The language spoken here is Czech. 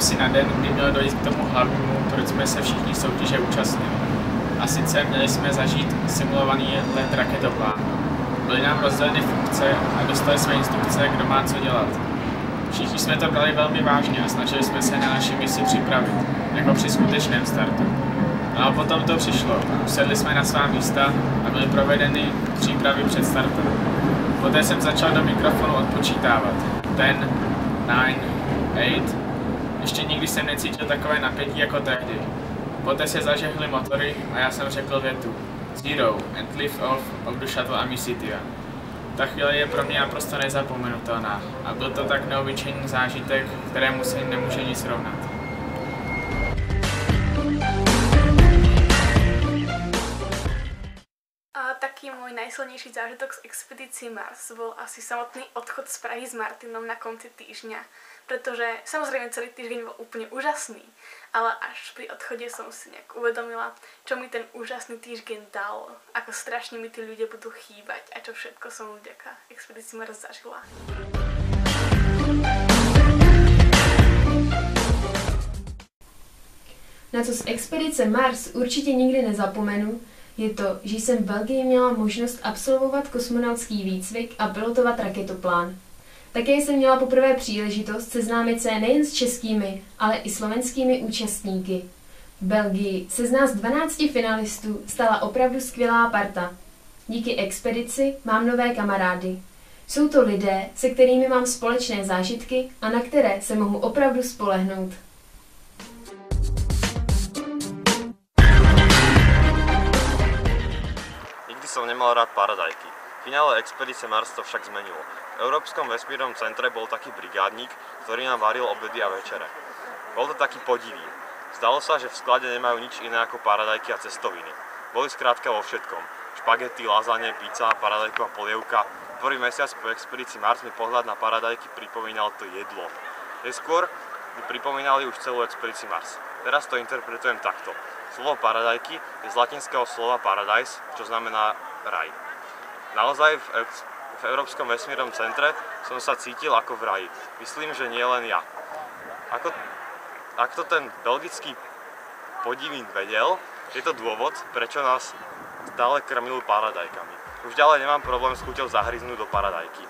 si na den, kdy mělo dojít k tomu hlavnímu, proč jsme se všichni soutěže účastnili. A sice měli jsme zažít simulovaný let raketoplánu. Byly nám rozděleny funkce a dostali jsme instrukce, kdo má co dělat. Všichni jsme to brali velmi vážně a snažili jsme se na naši misi připravit, jako při skutečném startu. No a potom to přišlo. Usedli jsme na svá místa a byly provedeny přípravy před startem. Poté jsem začal do mikrofonu odpočítávat. 10, 9, 8. Ještě nikdy jsem necítil takové napětí jako tehdy. Poté se zažehly motory a já jsem řekl větu. Zero and lift off of the shuttle Amicitia. Ta chvíle je pro mě naprosto nezapomenutelná a byl to tak neobyčejný zážitek, kterému se nemůže nic rovnat. Taký môj najsilnejší zážitok z expedície Mars bol asi samotný odchod z Prahy s Martinom na konci týždňa, pretože samozrejme celý týždeň bol úplne úžasný, ale až pri odchode som si nejak uvedomila, čo mi ten úžasný týždeň dal, ako strašne mi tí ľudia budú chýbať a čo všetko som vďaka expedícii Mars zažila. Na co z expedice Mars určitě nikdy nezapomenu, je to, že jsem v Belgii měla možnost absolvovat kosmonautský výcvik a pilotovat raketoplán. Také jsem měla poprvé příležitost seznámit se nejen s českými, ale i slovenskými účastníky. V Belgii se z nás 12 finalistů stala opravdu skvělá parta. Díky expedici mám nové kamarády. Jsou to lidé, se kterými mám společné zážitky a na které se mohu opravdu spolehnout. Som nemal rád paradajky. V finále expedície Mars to však zmenilo. V Európskom vesmírnom centre bol taký brigádnik, ktorý nám varil obedy a večere. Bol to taký podivý. Zdalo sa, že v sklade nemajú nič iné ako paradajky a cestoviny. Boli skrátka vo všetkom. Špagety, lazanie, pizza, paradajková polievka. Prvý mesiac po expedícii Mars mi pohľad na paradajky pripomínal to jedlo. Neskôr mi pripomínali už celú expedíciu Mars. Teraz to interpretujem takto. Slovo paradajky je z latinského slova paradise, čo znamená raj. Naozaj v Európskom vesmírnom centre som sa cítil ako v raji. Myslím, že nie len ja. Ak to ten belgický podivín vedel, je to dôvod, prečo nás stále krmil paradajkami. Už ďalej nemám problém s chuťou zahryznúť do paradajky.